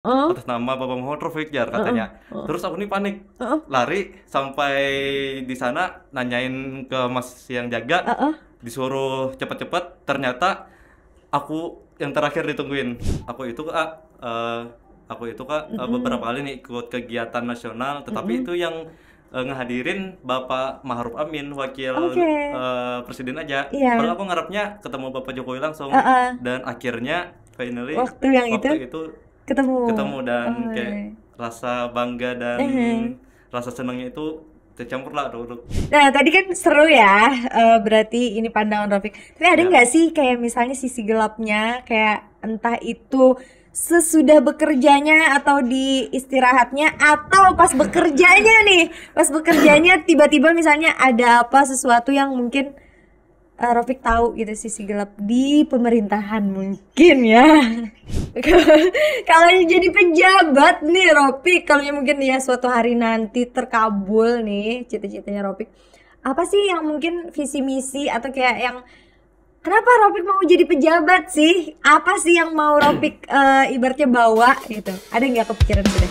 atas nama Bapak Muhammad Rafiq Jar Heeh. katanya. Heeh. Terus aku nih panik, Heeh. lari sampai di sana nanyain ke Mas yang jaga, Heeh. disuruh cepet-cepet. Ternyata aku yang terakhir ditungguin. Aku itu kak, beberapa Mm-mm. kali nih ikut kegiatan nasional, tetapi Mm-mm. itu yang ngehadirin Bapak Ma'ruf Amin, wakil Oke. presiden aja. Padahal Iya. aku ngarepnya ketemu Bapak Jokowi langsung, Heeh. dan akhirnya finally Waktu yang itu waktu itu ketemu. ketemu, dan Oh, kayak iya. rasa bangga dan Eh. rasa senangnya itu tercampur lah, dulu. Nah, tadi kan seru ya, berarti ini pandangan Rafiq. Tapi ada Ya, nggak sih kayak misalnya sisi gelapnya, kayak entah itu sesudah bekerjanya atau di istirahatnya atau pas bekerjanya nih, pas bekerjanya tiba-tiba misalnya ada apa sesuatu yang mungkin Rafiq tahu gitu sisi gelap di pemerintahan mungkin ya. Kalau jadi pejabat nih Rafiq, kalau mungkin ya suatu hari nanti terkabul nih cita-citanya Rafiq, apa sih yang mungkin visi misi atau kayak yang kenapa Rafiq mau jadi pejabat sih? Apa sih yang mau Rafiq ibaratnya bawa gitu? Ada nggak kepikiran sudah?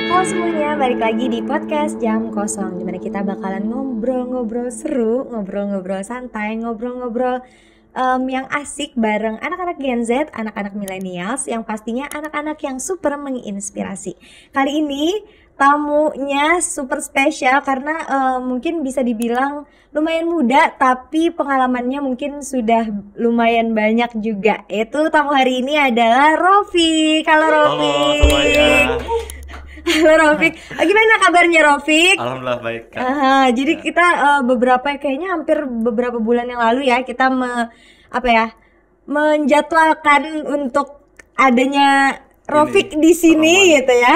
Halo semuanya, balik lagi di podcast Jam Kosong, dimana kita bakalan ngobrol-ngobrol seru, ngobrol-ngobrol santai, ngobrol-ngobrol yang asik bareng anak-anak Gen Z, anak-anak millennials, yang pastinya anak-anak yang super menginspirasi. Kali ini tamunya super spesial karena mungkin bisa dibilang lumayan muda, tapi pengalamannya mungkin sudah lumayan banyak juga. Itu tamu hari ini adalah Rofik. Halo halo semuanya. Rofik. Halo Rofik, gimana kabarnya Rofik? Alhamdulillah baik kak. Jadi Ya, kita beberapa kayaknya hampir beberapa bulan yang lalu ya kita apa ya menjadwalkan untuk adanya ini Rofik di sini pertemuan. gitu ya.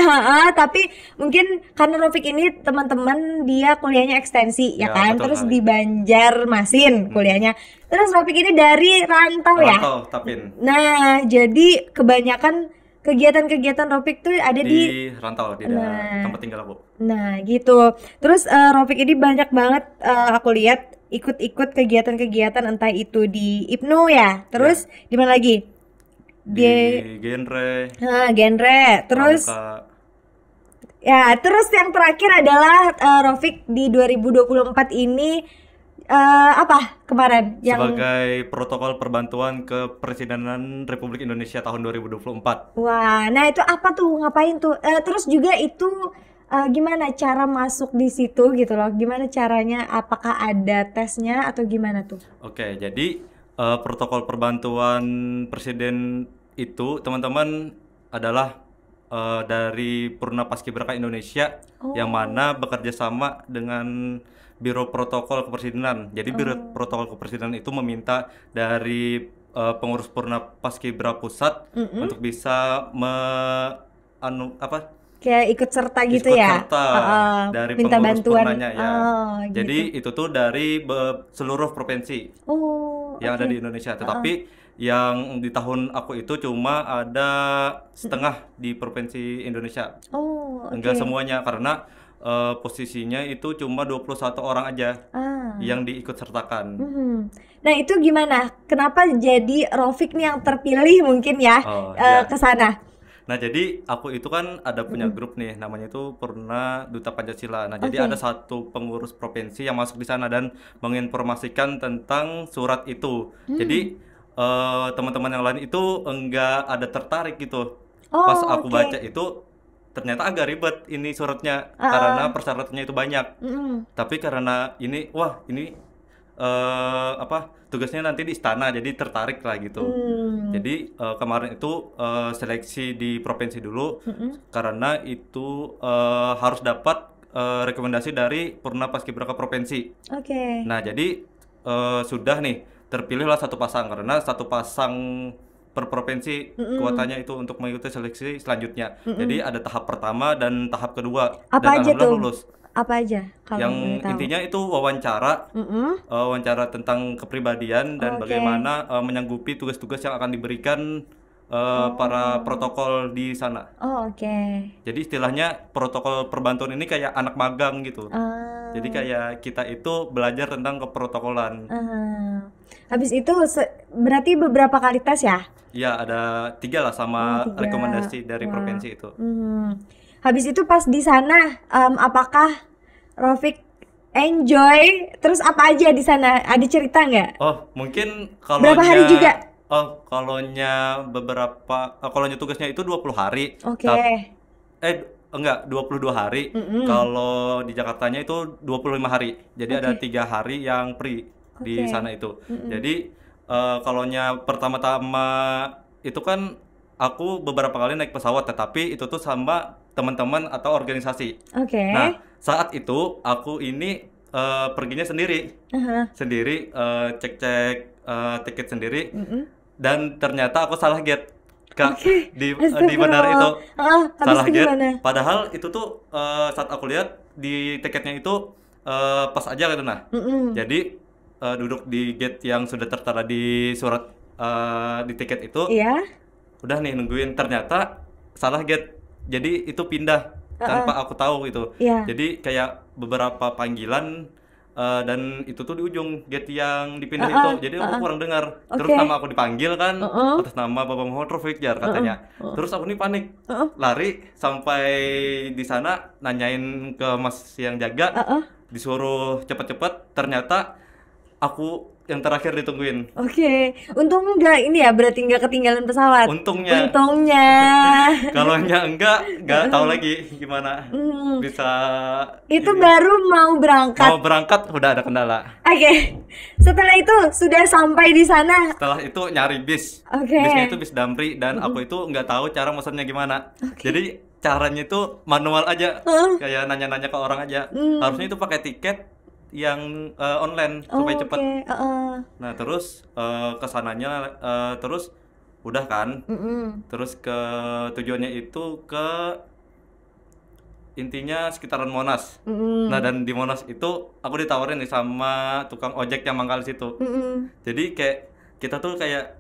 Tapi mungkin karena Rofik ini teman-teman dia kuliahnya ekstensi ya Ya, kan, betul terus sekali. di Banjarmasin Mm-mm. kuliahnya. Terus Rofik ini dari rantau ya. Rantau Tapin, Nah, jadi kebanyakan kegiatan-kegiatan Rofik tuh ada di di rantau di nah tempat tinggal aku. Nah, gitu. Terus Rofik ini banyak banget aku lihat ikut-ikut kegiatan-kegiatan entah itu di IPNU ya. Ya, Terus di mana lagi? di Di genre genre. Terus pramuka ya, terus yang terakhir adalah Rofik di 2024 ini apa kemarin yang sebagai protokol perbantuan kepresidenan Republik Indonesia tahun 2024. wah, nah itu apa tuh? Ngapain tuh? Terus juga itu gimana cara masuk di situ gitu loh? Gimana caranya? Apakah ada tesnya atau gimana tuh? Oke, jadi protokol perbantuan presiden itu teman-teman adalah dari Purna Paskibraka Indonesia, yang Oh, mana bekerja sama dengan Biro Protokol Kepresidenan. Jadi Biro oh, Protokol Kepresidenan itu meminta dari pengurus Purna Paskibra pusat mm-mm. untuk bisa Kayak ikut serta gitu ikut ya? serta dari Minta pengurus bantuan. purnanya ya. Oh, gitu. Jadi itu tuh dari seluruh provinsi Oh, yang ada oke. di Indonesia. Heeh. Tetapi yang di tahun aku itu cuma ada Mm-mm. setengah di provinsi Indonesia. Oh, Enggak oke. semuanya, karena posisinya itu cuma 21 orang aja Ah. yang diikut sertakan. Mhm. Nah, itu gimana? Kenapa jadi Rofik nih yang terpilih mungkin ya Oh ya. ke sana? Nah, jadi aku itu kan ada punya Mm-mm. grup nih, namanya itu Purna Duta Pancasila. Nah, jadi ada Oke. satu pengurus provinsi yang masuk di sana dan menginformasikan tentang surat itu. Hmm. Jadi teman-teman yang lain itu enggak ada tertarik gitu. Pas Oh, aku baca oke. itu ternyata agak ribet ini suratnya karena Ah, persyaratannya itu banyak. mm-mm. Tapi karena ini, wah ini tugasnya nanti di istana, jadi tertarik lah gitu. Hmm. Jadi kemarin itu seleksi di provinsi dulu, Mm-mm. karena itu harus dapat rekomendasi dari Purna Paskibraka provinsi. Oke. Nah, jadi sudah nih terpilihlah satu pasang, karena satu pasang per provinsi Mm-mm. kuotanya itu untuk mengikuti seleksi selanjutnya. Jadi Mm-mm. ada tahap pertama dan tahap kedua, Apa dan aja alhamdulillah tuh? lulus. Apa aja kalau Yang boleh tahu? intinya itu wawancara, Mm-mm. wawancara tentang kepribadian dan Oke. bagaimana menyanggupi tugas-tugas yang akan diberikan para protokol di sana. Oh, oke. Jadi istilahnya protokol perbantuan ini kayak anak magang gitu. Ah, Jadi kayak kita itu belajar tentang keprotokolan. habis itu berarti beberapa kali tes ya? Ya ada 3 lah sama 3. rekomendasi dari Wah. provinsi itu. Habis itu pas di sana, apakah Rofik enjoy? Terus apa aja di sana? Ada cerita nggak? Oh mungkin Berapa hari juga? Oh kalonya kalonya tugasnya itu 20 hari. Oke. Enggak, 22 hari. Kalau di Jakartanya itu 25 hari. Jadi ada 3 hari yang free di Oke. sana itu. Jadi kalonya pertama-tama itu kan aku beberapa kali naik pesawat, tetapi itu tuh sama teman-teman atau organisasi. Oke. Nah, saat itu aku ini perginya sendiri. Sendiri cek-cek tiket sendiri dan ternyata aku salah gate. Kak, Oke. di bandara itu Habis salah itu gate. gimana? Padahal itu tuh saat aku lihat di tiketnya itu pas aja gitu nah. Jadi duduk di gate yang sudah tertera di surat di tiket itu, Iya. udah nih nungguin, ternyata salah gate. Jadi itu pindah tanpa aku tahu itu. Iya. Jadi kayak beberapa panggilan dan itu tuh di ujung gate yang dipindah itu. Jadi aku kurang dengar. Terus Oke. nama aku dipanggil kan atas nama Bapak Muhammad Rofik Jar katanya. Terus aku nih panik. Lari sampai di sana nanyain ke Mas yang jaga. Disuruh cepet-cepet, ternyata aku yang terakhir ditungguin. Oke. Untung nggak ini ya, berarti nggak ketinggalan pesawat. Untungnya. Kalau nggak tahu lagi gimana bisa Itu ini. baru mau berangkat. Mau berangkat udah ada kendala. Oke. Setelah itu sudah sampai di sana. Setelah itu nyari bis. Oke. Bisnya itu bis Damri dan aku itu nggak tahu cara mesennya gimana. Jadi caranya itu manual aja. Kayak nanya-nanya ke orang aja. Harusnya itu pakai tiket yang online supaya cepet. Nah, terus kesananya terus udah kan. Terus ke tujuannya itu ke intinya sekitaran Monas. Nah, dan di Monas itu aku ditawarin nih sama tukang ojek yang mangkal di situ. Jadi kayak kita tuh kayak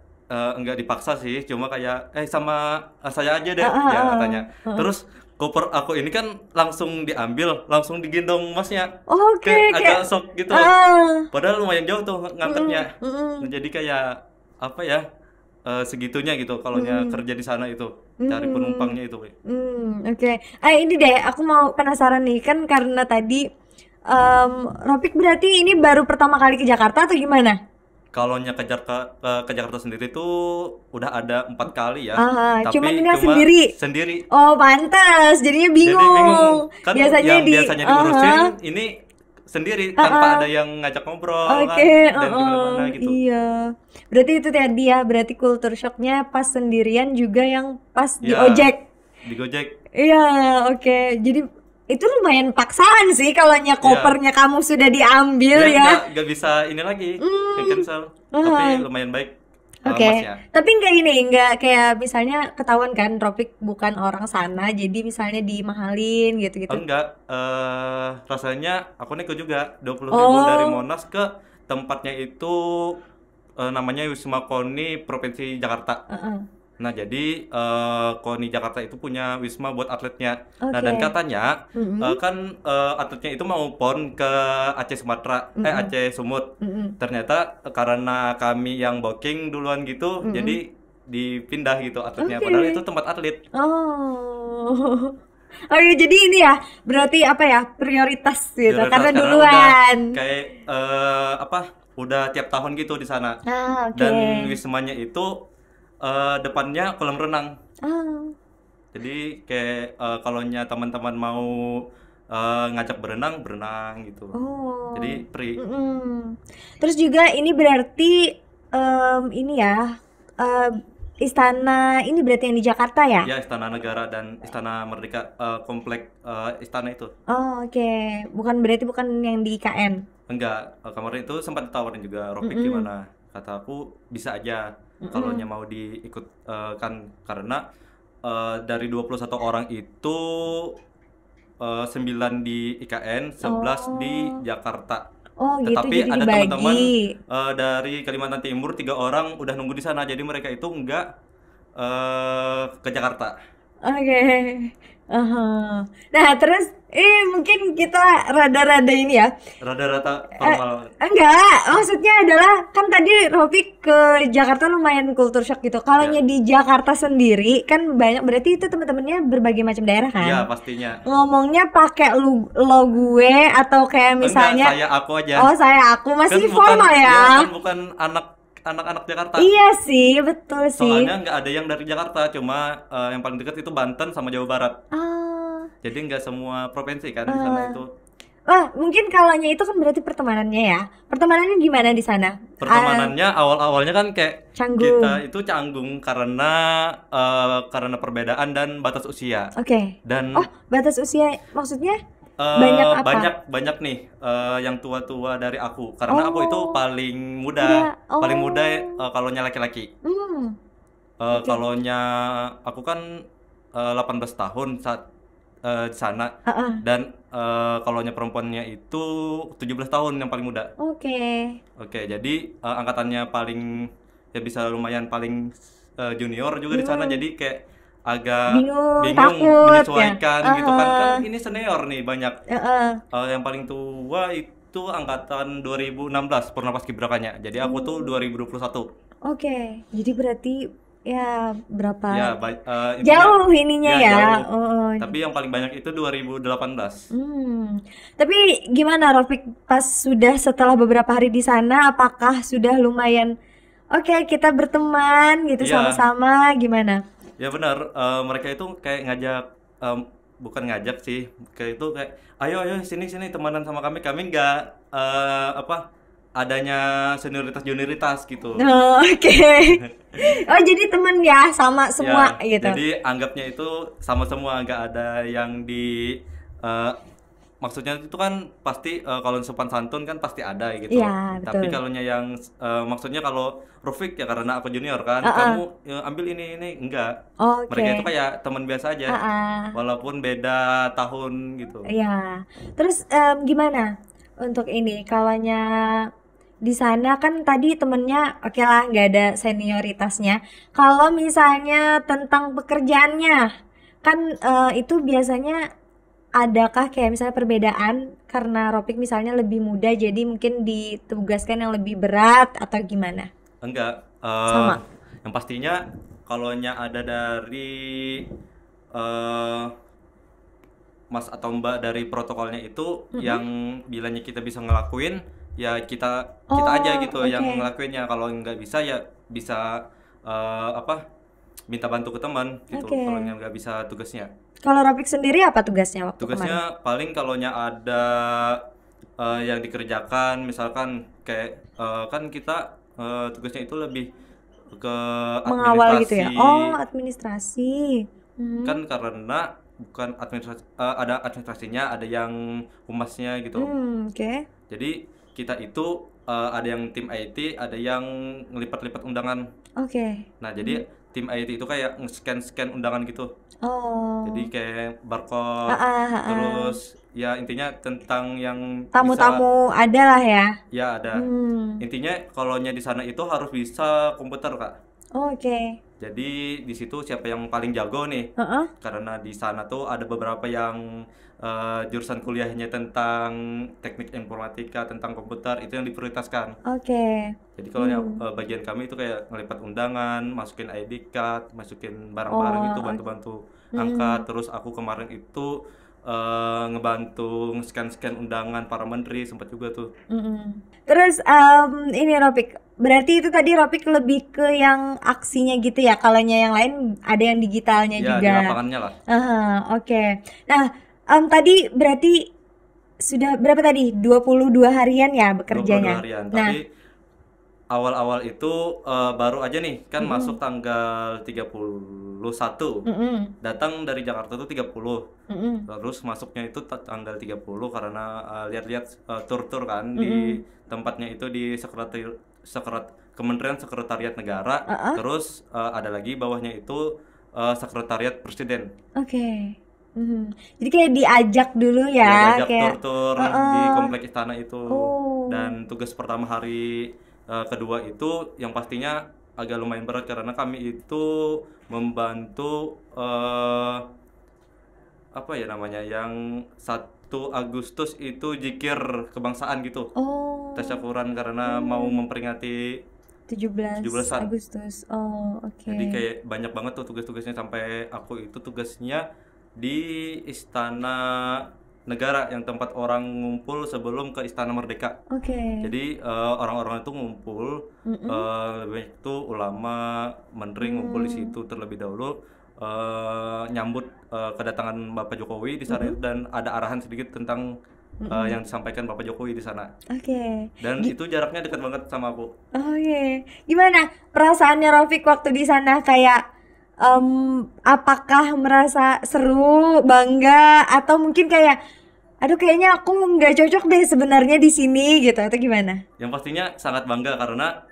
enggak dipaksa sih, cuma kayak sama saya aja deh ya katanya. Terus koper aku ini kan langsung diambil, langsung digendong masnya. Oke, Agak sok gitu. Padahal lumayan jauh tuh nganternya. Nah, jadi kayak apa ya? Segitunya gitu kalonya kerja di sana itu. Cari penumpangnya itu. Oke. Ini deh, aku mau penasaran nih, kan karena tadi Rofik berarti ini baru pertama kali ke Jakarta atau gimana? Kalonya ke Jakarta sendiri tuh udah ada 4 kali ya. Cuman ini cuma sendiri. Oh, pantas. Jadinya Jadi bingung. bingung. Kan Biasanya yang biasanya diurusin ini sendiri tanpa ada yang ngajak ngobrol kan dan gimana gitu. Iya. Berarti itu tadi ya, berarti culture shocknya pas sendirian juga yang pas di Ya, ojek. Di Gojek. Iya, oke. Jadi itu lumayan paksaan sih kalau kopernya kamu sudah diambil ya. Nggak bisa ini lagi cancel. Tapi lumayan baik Oke. masnya. Tapi nggak kayak misalnya ketahuan kan Rofik bukan orang sana, jadi misalnya dimahalin gitu-gitu. Enggak, rasanya aku nego juga 20.000 dari Monas ke tempatnya itu namanya Wisma Koni Provinsi Jakarta. Nah, jadi KONI Jakarta itu punya wisma buat atletnya. Nah, dan katanya kan atletnya itu mau pon ke Aceh Sumatera, Aceh Sumut. Ternyata karena kami yang booking duluan gitu, jadi dipindah gitu atletnya. Padahal itu tempat atlet. Oh iya, jadi ini ya, berarti apa ya, prioritas gitu, Prioritas karena karena duluan. udah kayak udah tiap tahun gitu di sana. Oke. Dan wismanya itu depannya kolam renang. Jadi kayak kalonya teman-teman mau ngajak berenang gitu. Jadi free. Terus juga ini berarti ini ya, istana ini berarti yang di Jakarta ya? Ya, Istana Negara dan Istana Merdeka, komplek istana itu. Oke. Berarti bukan yang di IKN. Enggak, kemarin itu sempat ditawarin juga Rofik gimana. Kata aku bisa aja kalau mau diikut kan karena dari 21 orang itu 9 di IKN, 11 di Jakarta. Gitu, Tetapi jadi ada teman-teman dibagi. dari Kalimantan Timur 3 orang udah nunggu di sana. Jadi mereka itu enggak ke Jakarta. Oke. Aha. Nah, terus mungkin kita rada-rada ini ya. Rada-rada Eh, formal. enggak, maksudnya adalah kan tadi Robi ke Jakarta lumayan culture shock gitu. Kalau Ya, di Jakarta sendiri kan banyak, berarti itu teman-temannya berbagai macam daerah ya kan? pastinya. Ngomongnya pakai lo gue atau kayak Enggak, misalnya saya aku aja. oh saya aku Kan masih bukan, formal ya ya. kan bukan anak-anak Jakarta. Iya sih, betul sih. Soalnya nggak ada yang dari Jakarta, cuma yang paling dekat itu Banten sama Jawa Barat. Ah, Jadi nggak semua provinsi kan di sana itu. wah, mungkin kalanya itu kan berarti pertemanannya ya. Pertemanannya gimana di sana? Pertemanannya awal-awalnya kan kayak Canggung. kita itu canggung karena perbedaan dan batas usia. Oke. Dan Oh, batas usia maksudnya banyak apa? banyak banyak nih yang tua-tua dari aku karena aku itu Oh, paling udah. muda, paling muda Oh. kalau nya laki-laki. Hmm. Oke. Kalau nya aku kan 18 tahun saat di sana, Heeh. dan kalau nya perempuannya itu 17 tahun yang paling muda. Oke. Oke, jadi angkatannya paling ya bisa lumayan paling junior juga di sana, jadi kayak agak Bingung, bingung takut ya. menyesuaikan gitu kan. Kan Heeh. ini senior nih banyak. Heeh. Yang paling tua itu angkatan 2016 Purna Paskibraka-nya. Jadi aku tuh 2021. Oke. Jadi berarti ya Ya, berapa intinya jauh ininya ya ya. jauh. Oh. Tapi yang paling banyak itu 2018. Tapi gimana Rofik pas sudah setelah beberapa hari di sana, apakah sudah lumayan oke kita berteman gitu Iya, sama-sama gimana? ya benar. Mereka itu kayak ngajak, bukan ngajak sih, kayak itu kayak ayo ayo sini sini temanan sama kami. Kami nggak adanya senioritas junioritas gitu. Oh, oke. Oh, jadi temen ya sama semua Ya, gitu. jadi anggapnya itu sama semua, nggak ada yang eh, maksudnya itu kan pasti kalau sopan santun kan pasti ada gitu. Iya, Tapi betul. kalau yang maksudnya kalau Rufik ya karena aku junior kan, Heeh. kamu ambil ini enggak. Mereka itu Oke. kayak teman biasa aja, Heeh. walaupun beda tahun gitu. Iya. Terus gimana untuk ini? Kalanya di sana kan tadi temennya oke lah nggak ada senioritasnya. Kalau misalnya tentang pekerjaannya kan itu biasanya adakah kayak misalnya perbedaan karena Ropik misalnya lebih muda jadi mungkin ditugaskan yang lebih berat atau gimana? Enggak, Sama. yang pastinya kalau ada dari eh, Mas atau Mbak dari protokolnya itu yang bilanya kita bisa ngelakuin ya kita kita aja Oh, gitu yang oke. ngelakuinnya. Kalau nggak bisa ya bisa minta bantu ke teman gitu Oke. kalau nggak bisa tugasnya. Kalau Ropik sendiri apa tugasnya waktu kemarin? Tugasnya paling kalau ada yang dikerjakan misalkan kayak kan kita tugasnya itu lebih ke Mengawal gitu ya? administrasi. Oh, administrasi. Kan karena bukan administrasi, ada administrasinya, ada yang humasnya gitu. Oke. Jadi kita itu ada yang tim IT, ada yang ngelipat-lipat undangan. Oke. Nah, jadi tim IT itu kayak nge-scan undangan gitu. Jadi Oh. kayak barcode, Ah, ah, ah, ah. terus ya intinya tentang yang bisa, Tamu-tamu ada lah ya. ya ada. Hmm. Intinya kalau di sana itu harus bisa komputer, Kak. Oke. Jadi di situ siapa yang paling jago nih? Heeh. Karena di sana tuh ada beberapa yang jurusan kuliahnya tentang teknik informatika, tentang komputer, itu yang diprioritaskan. Oke. Jadi kalau bagian kami itu kayak ngelipat undangan, masukin ID card, masukin barang-barang Oh, itu, bantu-bantu angkat. Terus aku kemarin itu ngebantu nge-scan-scan undangan para menteri, sempat juga tuh. Terus ini Ropik, berarti itu tadi Ropik lebih ke yang aksinya gitu ya. Kalanya yang lain ada yang digitalnya Ya, di juga. lapangannya lah. Aha, oke. Nah, tadi berarti sudah berapa tadi? 22 harian ya 22 bekerjanya. harian. Nah, Tapi awal-awal itu baru aja nih kan masuk tanggal 31. Datang dari Jakarta tuh 30. Terus masuknya itu tanggal 30 karena lihat-lihat tur-tur kan di tempatnya itu di Kementerian Sekretariat Negara. Terus ada lagi bawahnya itu Sekretariat Presiden. oke. Jadi kayak diajak dulu Ya, ya, diajak kayak tur-tur di komplek istana itu. oh. Dan tugas pertama hari kedua itu yang pastinya agak lumayan berat karena kami itu membantu apa ya namanya, yang 1 Agustus itu zikir kebangsaan gitu. Oh. Tasyakuran karena mau memperingati 17 17-an. Agustus. Oh, oke. Jadi kayak banyak banget tuh tugas-tugasnya, sampai aku itu tugasnya di Istana Negara yang tempat orang ngumpul sebelum ke Istana Merdeka. Oke. Jadi orang-orang itu ngumpul, lebih banyak itu ulama, menteri ngumpul di situ terlebih dahulu, nyambut kedatangan Bapak Jokowi di sana, dan ada arahan sedikit tentang yang disampaikan Bapak Jokowi di sana. Oke. Dan itu jaraknya dekat banget sama aku. Oke. Gimana perasaannya Rafiq waktu di sana, kayak apakah merasa seru, bangga, atau mungkin kayak aduh kayaknya aku nggak cocok deh sebenarnya di sini gitu, atau gimana? Yang pastinya sangat bangga karena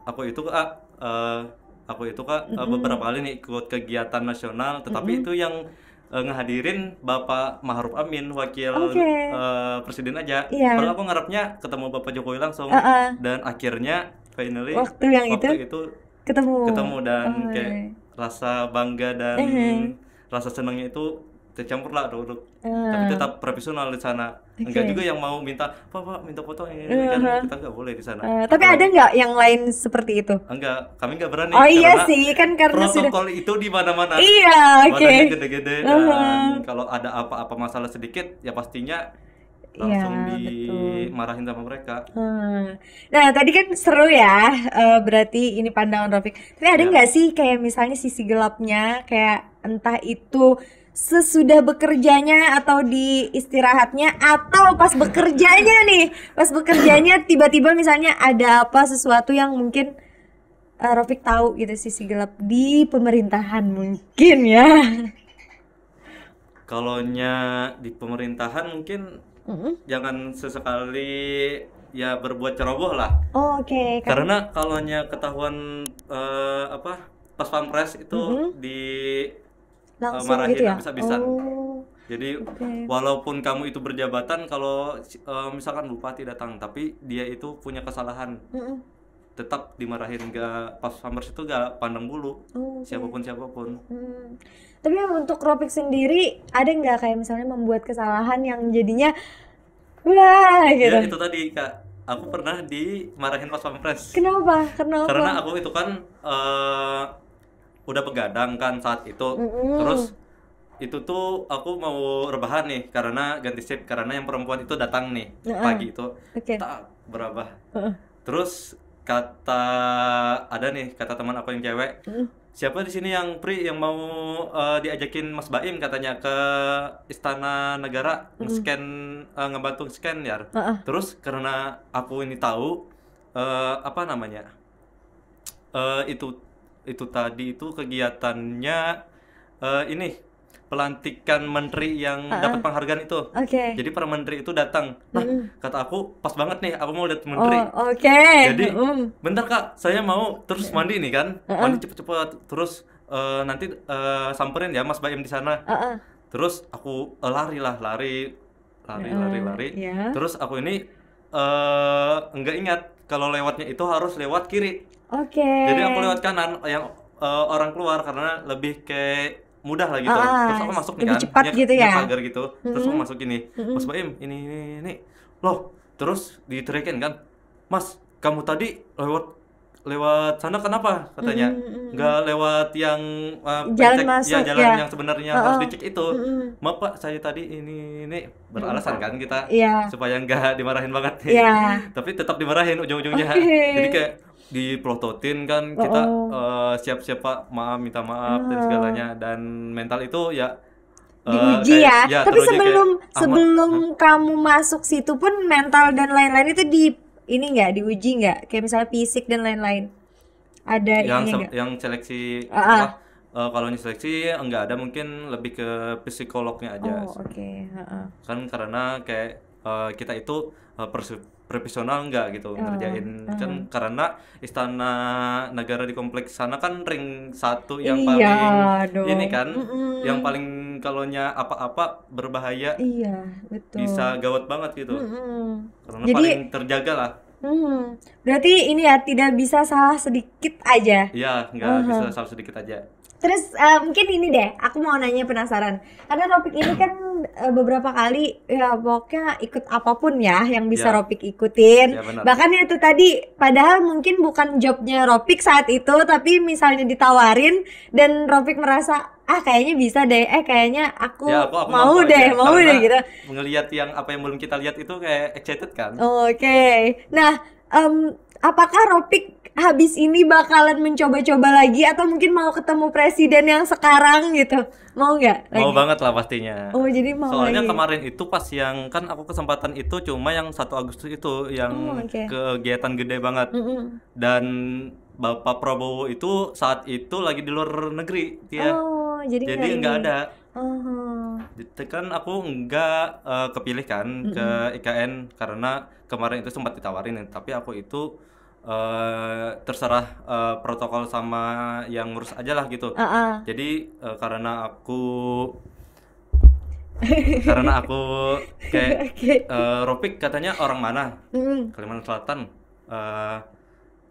aku itu beberapa kali nih ikut kegiatan nasional, tetapi itu yang ngehadirin Bapak Ma'ruf Amin, wakil presiden aja. Iya. Padahal aku ngarepnya ketemu Bapak Jokowi langsung, dan akhirnya finally Waktu itu ketemu dan kayak rasa bangga dan rasa senangnya itu tercampur lah, tapi tetap profesional di sana. Enggak juga yang mau minta Pak minta foto ini kan, kita nggak boleh di sana. Tapi ada nggak yang lain seperti itu? Enggak, kami nggak berani. Oh iya sih, kan karena protokol itu di mana-mana. Iya, oke. Badannya gede-gede, dan kalau ada apa-apa masalah sedikit ya pastinya langsung dimarahin sama mereka. Nah tadi kan seru ya, berarti ini pandangan Rafiq. Tapi ada nggak sih kayak misalnya sisi gelapnya, kayak entah itu sesudah bekerjanya atau di istirahatnya, atau pas bekerjanya nih, pas bekerjanya tiba-tiba misalnya ada apa sesuatu yang mungkin Rafiq tahu gitu, sisi gelap di pemerintahan mungkin ya. Kalaunya di pemerintahan mungkin jangan sesekali ya berbuat ceroboh lah. Oh, oke. Karena kalaunya ketahuan pas pampres itu di marahin gitu ya? habis-habisan. Jadi walaupun kamu itu berjabatan, kalau misalkan bupati datang tapi dia itu punya kesalahan, tetap dimarahin. Gak pas pampres itu gak pandang bulu, siapapun. Tapi untuk Rafiq sendiri ada nggak kayak misalnya membuat kesalahan yang jadinya wah gitu? Ya itu tadi Kak, aku pernah dimarahin pas pampres. Kenapa? Karena aku itu kan udah begadang kan saat itu. Terus itu tuh aku mau rebahan nih karena ganti shift, karena yang perempuan itu datang nih pagi itu. Tak berabah. Terus kata teman aku yang cewek, siapa di sini yang yang mau diajakin Mas Baim katanya ke Istana Negara ngebantu scan ya. Terus karena aku ini tahu itu tadi itu kegiatannya ini pelantikan menteri yang dapat penghargaan itu. Jadi para menteri itu datang. Nah, kata aku pas banget nih, aku mau lihat menteri. Jadi bentar Kak, saya mau terus mandi nih kan, mandi cepet-cepet. Terus nanti samperin ya Mas Baim di sana. Terus aku lari. Terus aku ini enggak ingat kalau lewatnya itu harus lewat kiri. Jadi aku lewat kanan, yang orang keluar karena lebih kayak mudah lah gitu. Terus aku masuk nih kan, cepat gitu ya, pagar gitu. Terus aku masuk ini, Mas Baim, ini loh. Terus diteriakin kan, Mas, kamu tadi lewat sana kenapa? Katanya nggak lewat yang jalan masuk, jalan yang sebenarnya harus dicek itu. Maaf Pak, saya tadi ini beralasan kan kita supaya nggak dimarahin banget nih. Tapi tetap dimarahin ujung-ujungnya. Jadi kayak diprototin kan, kita siap-siap Pak, minta maaf dan segalanya, dan mental itu ya diuji ya. Tapi sebelum kamu masuk situ pun mental dan lain-lain itu ini nggak diuji nggak? Kayak misalnya fisik dan lain-lain. Ada yang seleksi kalau ini seleksi enggak ada, mungkin lebih ke psikolognya aja. Kan karena kayak kita itu profesional enggak gitu ngerjain kan, karena Istana Negara di kompleks sana kan ring 1 yang paling ini kan, yang paling kalaunya apa-apa berbahaya, betul, bisa gawat banget gitu. Karena jadi, paling terjaga lah. Berarti ini ya tidak bisa salah sedikit aja. Iya, nggak bisa salah sedikit aja. Terus mungkin ini deh, aku mau nanya, penasaran. Karena Ropik ini kan beberapa kali ya pokoknya ikut apapun ya yang bisa Ya. Ropik ikutin. Ya, benar. Bahkan itu tadi padahal mungkin bukan jobnya Ropik saat itu, tapi misalnya ditawarin dan Ropik merasa kayaknya bisa deh, kayaknya aku, Ya, aku mau mampu deh, aja. mau Karena deh gitu. ngelihat yang apa yang belum kita lihat itu kayak excited kan. Oke. Nah, apakah Ropik habis ini bakalan mencoba-coba lagi atau mungkin mau ketemu presiden yang sekarang gitu? Mau nggak Mau lagi? banget lah pastinya. Oh, jadi mau Soalnya lagi. kemarin itu pas yang kan aku kesempatan itu cuma yang 1 Agustus itu yang Oh, oke. kegiatan gede banget. Dan Bapak Prabowo itu saat itu lagi di luar negeri dia. Oh, jadi Jadi nggak ini. ada. Oh. Itu kan aku nggak kepilih kan ke IKN karena kemarin itu sempat ditawarin, tapi aku itu terserah protokol sama yang ngurus aja lah gitu. Jadi karena aku kayak Ropik katanya orang mana? Kalimantan Selatan.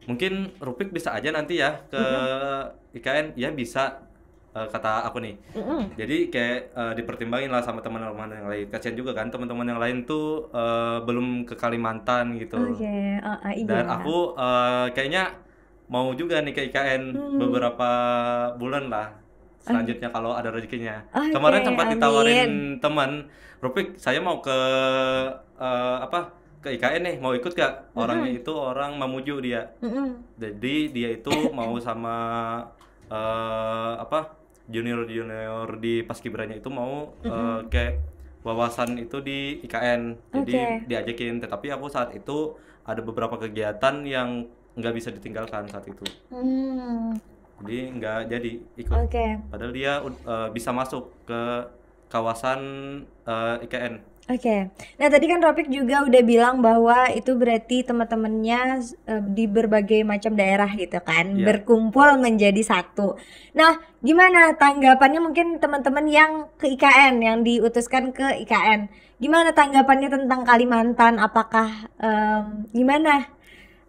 Mungkin Ropik bisa aja nanti ya ke IKN. Ya bisa, kata aku nih. Jadi kayak dipertimbangin lah sama teman-teman yang lain. Kasian juga kan teman-teman yang lain tuh belum ke Kalimantan gitu. Oke. Iya. Dan aku kayaknya mau juga nih ke IKN beberapa bulan lah selanjutnya kalau ada rezekinya. Oke, Kemarin sempat amin. ditawarin teman, Rupik, saya mau ke ke IKN nih, mau ikut gak? Orangnya itu orang Mamuju dia. Jadi dia itu mau sama junior-junior di Paskibranya itu mau kayak wawasan itu di IKN. Jadi diajakin, tetapi aku saat itu ada beberapa kegiatan yang nggak bisa ditinggalkan saat itu. Jadi nggak jadi ikut. Padahal dia bisa masuk ke kawasan IKN. Nah tadi kan Ropik juga udah bilang bahwa itu berarti teman-temannya di berbagai macam daerah gitu kan, berkumpul menjadi satu. Nah gimana tanggapannya mungkin teman-teman yang ke IKN, yang diutuskan ke IKN, gimana tanggapannya tentang Kalimantan? Apakah gimana?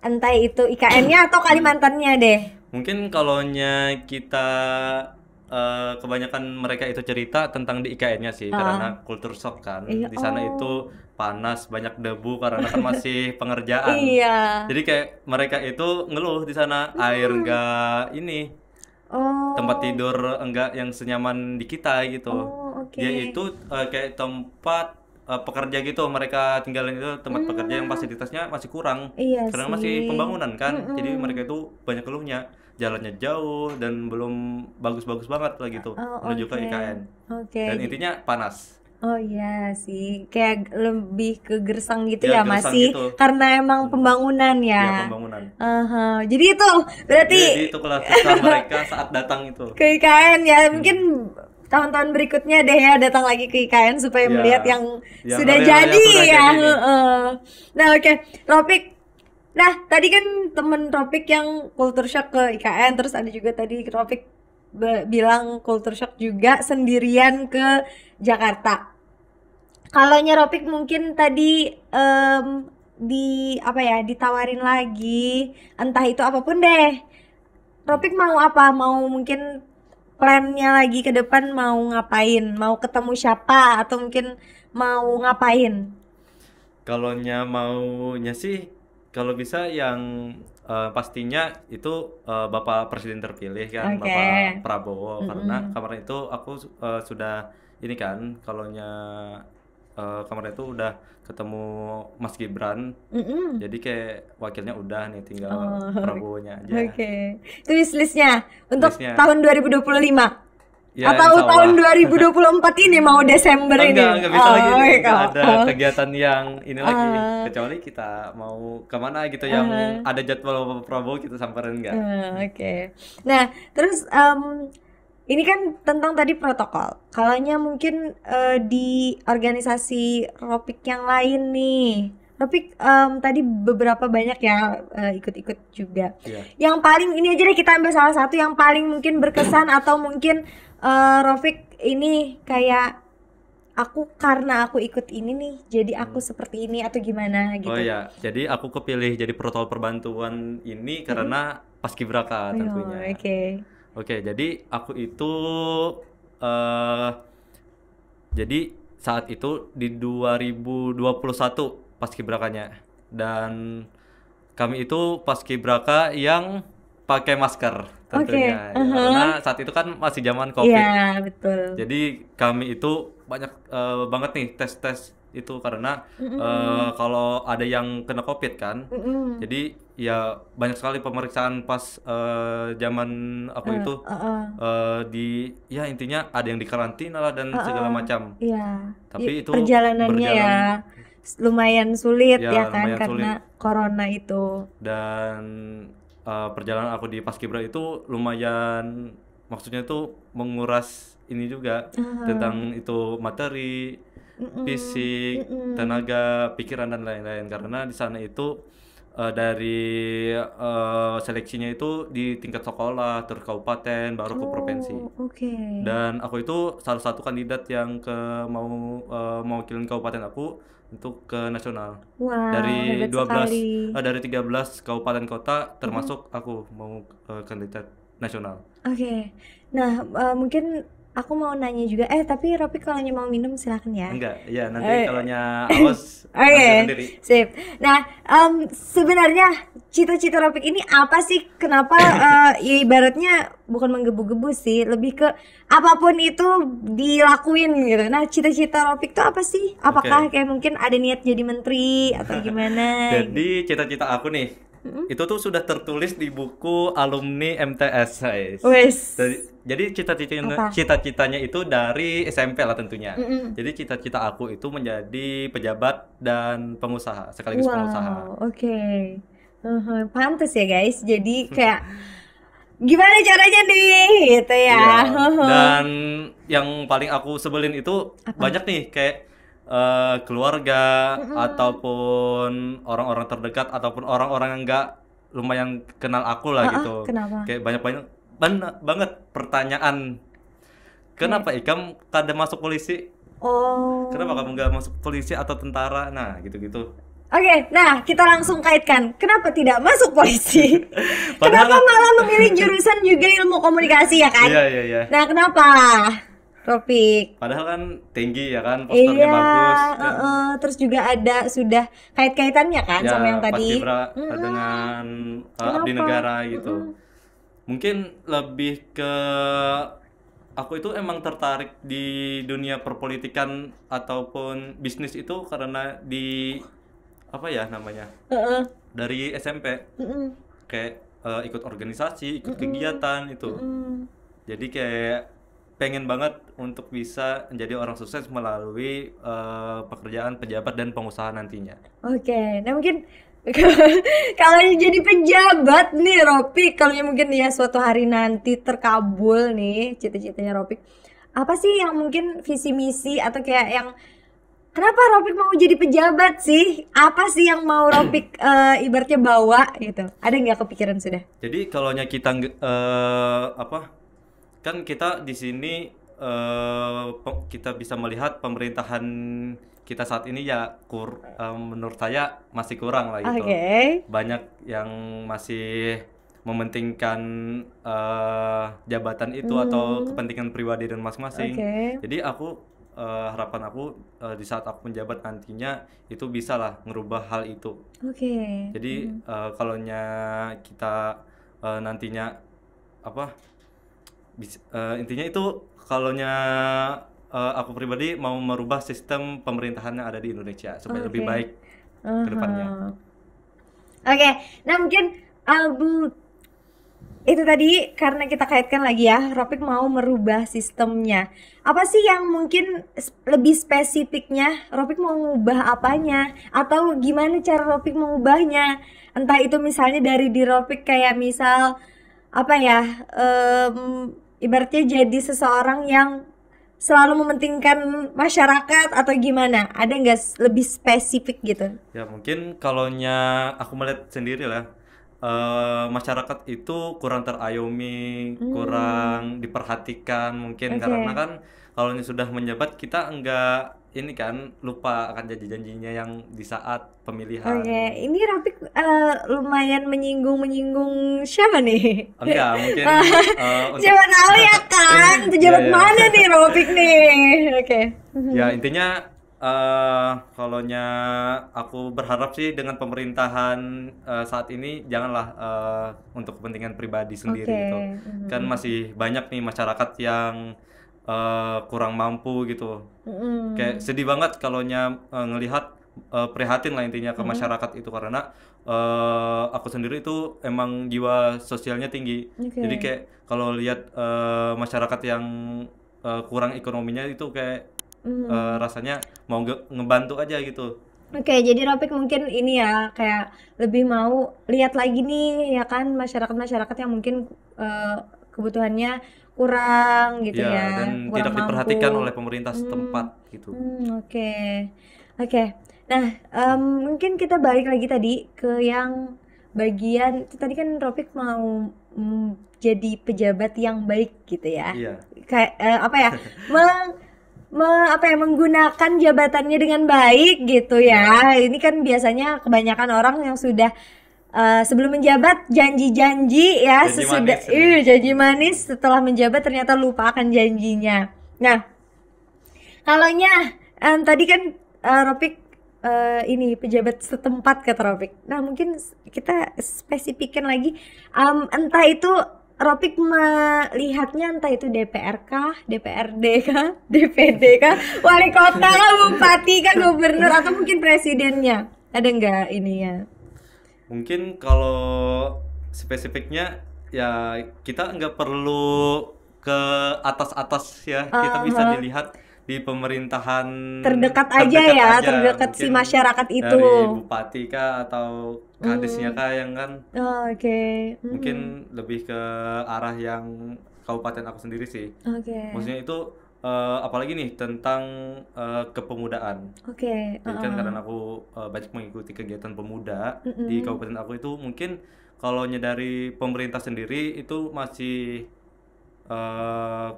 Entah itu IKN-nya atau Kalimantannya deh. Mungkin kalaunya kita kebanyakan mereka itu cerita tentang di IKN-nya sih, karena kultur shock kan. Di sana itu panas, banyak debu karena kan masih pengerjaan. Jadi kayak mereka itu ngeluh di sana, air enggak ini, tempat tidur enggak yang senyaman di kita gitu. Dia itu kayak tempat pekerja gitu, mereka tinggalin itu tempat pekerja yang fasilitasnya masih kurang karena masih pembangunan kan. Jadi mereka itu banyak keluhnya, jalannya jauh dan belum bagus-bagus banget lah gitu menuju ke IKN. Dan intinya panas. Oh iya sih, kayak lebih ke gersang gitu Ya, ya gersang masih gitu. karena emang pembangunan Ya, ya. pembangunan. Jadi itu berarti Jadi itu kelas mereka saat datang itu. ke IKN ya, mungkin tahun-tahun berikutnya deh ya datang lagi ke IKN supaya Ya, melihat yang yang sudah real, jadi yang sudah ya. jadi nih. Nah oke, Ropik. Nah tadi kan temen Ropik yang culture shock ke IKN, terus ada juga tadi Ropik bilang culture shock juga sendirian ke Jakarta. Kalau Ropik mungkin tadi ditawarin lagi, entah itu apapun deh. Ropik mau apa? Mau mungkin plannya lagi ke depan mau ngapain? Mau ketemu siapa atau mungkin mau ngapain? Kalaunya maunya sih, kalau bisa yang pastinya itu Bapak Presiden terpilih kan, Bapak Prabowo. Karena kemarin itu aku sudah ini kan, kalaunya kemarin itu udah ketemu Mas Gibran. Jadi kayak wakilnya udah nih, tinggal Prabowo-nya aja. Itu wishlistnya untuk Wishlistnya. tahun 2025. Ya, Atau insya tahun Allah. 2024 ini mau Desember ini? Enggak bisa lagi nih, baik. enggak ada kegiatan yang ini lagi, kecuali kita mau kemana gitu yang ada jadwal Bapak Prabowo kita samperin enggak. Nah terus ini kan tentang tadi protokol. Kalaunya mungkin di organisasi Ropik yang lain nih, Ropik tadi beberapa banyak ya ikut-ikut juga. Yang paling ini aja deh, kita ambil salah satu yang paling mungkin berkesan atau mungkin Ropik ini kayak aku karena aku ikut ini nih, jadi aku seperti ini atau gimana gitu. Oh ya, jadi aku kepilih jadi protokol perbantuan ini karena paskibraka tentunya. Oke. Oke, jadi aku itu eh jadi saat itu di 2021 paskibrakanya, dan kami itu paskibraka yang pakai masker tentunya. Ya, karena saat itu kan masih zaman COVID. Iya, betul. Jadi kami itu banyak banget nih tes-tes itu karena kalau ada yang kena COVID kan. Jadi ya banyak sekali pemeriksaan pas zaman aku itu ya intinya ada yang dikarantina lah dan segala macam. Iya. Tapi itu perjalanannya ya lumayan sulit ya kan lumayan karena corona itu. Dan perjalanan aku di Paskibra itu lumayan, maksudnya itu menguras ini juga tentang itu materi, fisik, tenaga, pikiran dan lain-lain, karena di sana itu dari seleksinya itu di tingkat sekolah, terus kabupaten, baru ke provinsi. Dan aku itu salah satu kandidat yang mau mewakilin kabupaten aku untuk ke nasional. Dari 13 kabupaten kota termasuk aku mau kandidat nasional. Nah, mungkin aku mau nanya juga, tapi Ropi kalau mau minum silakan ya. Enggak, ya nanti kalau haus sendiri. Sip. Nah, sebenarnya cita-cita Ropik ini apa sih? Kenapa ya ibaratnya bukan menggebu-gebu sih, lebih ke apapun itu dilakuin gitu. Nah, cita-cita Ropik itu apa sih? Apakah kayak mungkin ada niat jadi menteri atau gimana? Jadi cita-cita aku nih, itu tuh sudah tertulis di buku alumni MTS, guys. Jadi cita-citanya itu dari SMP lah tentunya. Jadi cita-cita aku itu menjadi pejabat dan pengusaha sekaligus pengusaha. Pantes ya guys. Jadi kayak gimana caranya nih gitu ya. Dan yang paling aku sebelin itu banyak nih kayak keluarga ataupun orang-orang terdekat ataupun orang-orang yang enggak lumayan kenal aku lah gitu. Kenapa? Kayak banget pertanyaan, kenapa Ikam kada masuk polisi? Kenapa kamu nggak masuk polisi atau tentara? Nah, gitu-gitu. Nah kita langsung kaitkan, kenapa tidak masuk polisi? Kenapa malah memilih jurusan juga ilmu komunikasi ya kan? Iya. Nah kenapa, Ropik? Padahal kan tinggi ya kan, posternya bagus kan? Terus juga ada sudah kaitannya kan sama yang tadi Paskibra dengan abdi negara gitu. Mungkin lebih ke aku itu emang tertarik di dunia perpolitikan ataupun bisnis itu karena di apa ya namanya, dari SMP kayak ikut organisasi, ikut kegiatan itu. Jadi kayak pengen banget untuk bisa menjadi orang sukses melalui pekerjaan pejabat dan pengusaha nantinya. Nah mungkin kalau jadi pejabat nih Ropik, kalau mungkin ya suatu hari nanti terkabul nih cita-citanya Ropik, apa sih yang mungkin visi misi atau kayak yang kenapa Ropik mau jadi pejabat sih? Apa sih yang mau Ropik ibaratnya bawa gitu? Ada nggak kepikiran sudah? Jadi kalau kita kan kita di sini kita bisa melihat pemerintahan kita saat ini ya menurut saya masih kurang lah gitu. Banyak yang masih mementingkan jabatan itu atau kepentingan pribadi dan masing-masing. Jadi harapan aku di saat aku menjabat nantinya itu bisa lah ngerubah hal itu. Jadi kalau kita nantinya intinya itu kalau aku pribadi mau merubah sistem pemerintahan yang ada di Indonesia supaya lebih baik ke depannya. Nah mungkin itu tadi karena kita kaitkan lagi ya, Ropik mau merubah sistemnya. Apa sih yang mungkin lebih spesifiknya Ropik mau mengubah apanya? Atau gimana cara Ropik mengubahnya? Entah itu misalnya dari diri Ropik kayak misal ibaratnya jadi seseorang yang selalu mementingkan masyarakat atau gimana? Ada nggak lebih spesifik gitu? Ya mungkin kalau aku melihat sendiri lah, masyarakat itu kurang terayomi, kurang diperhatikan mungkin karena kan kalau ini sudah menjabat kita enggak ini kan lupa akan janji-janjinya yang di saat pemilihan. Ini Rafiq lumayan menyinggung siapa nih? Enggak, mungkin Siapa tahu ya kan, pejabat Iya, iya. mana nih Rafiq nih? Ya intinya kalaunya aku berharap sih dengan pemerintahan saat ini janganlah untuk kepentingan pribadi sendiri gitu. Kan masih banyak nih masyarakat yang kurang mampu gitu. Kayak sedih banget kalaunya ngelihat prihatin lah intinya ke masyarakat itu karena aku sendiri itu emang jiwa sosialnya tinggi. Jadi kayak kalau lihat masyarakat yang kurang ekonominya itu kayak rasanya mau ngebantu aja gitu. Jadi Rafiq mungkin ini ya kayak lebih mau lihat lagi nih ya kan masyarakat-masyarakat yang mungkin kebutuhannya kurang gitu Ya, ya, dan kurang tidak mampu. diperhatikan oleh pemerintah setempat gitu. Oke. Nah, mungkin kita balik lagi tadi ke yang bagian tadi kan Rafiq mau jadi pejabat yang baik gitu ya. Iya. Kayak apa ya? Menggunakan jabatannya dengan baik gitu ya. Ini kan biasanya kebanyakan orang yang sudah sebelum menjabat janji-janji ya, janji manis setelah menjabat ternyata lupa akan janjinya. Nah, kalaunya tadi kan Rafiq ini pejabat setempat kata Rafiq. Nah, mungkin kita spesifikan lagi entah itu Rafiq melihatnya entah itu DPR kah, DPRD kah, DPD kah, wali kota kah, bupati kah, gubernur atau mungkin presidennya. Ada nggak ininya? Mungkin kalau spesifiknya ya kita nggak perlu ke atas-atas ya, kita bisa dilihat di pemerintahan terdekat aja, terdekat si mungkin masyarakat itu. dari bupati kah atau kadisnya kah yang kan mungkin lebih ke arah yang kabupaten aku sendiri sih. Maksudnya itu apalagi nih tentang kepemudaan. Jadi kan karena aku banyak mengikuti kegiatan pemuda di kabupaten aku itu mungkin kalau dari pemerintah sendiri itu masih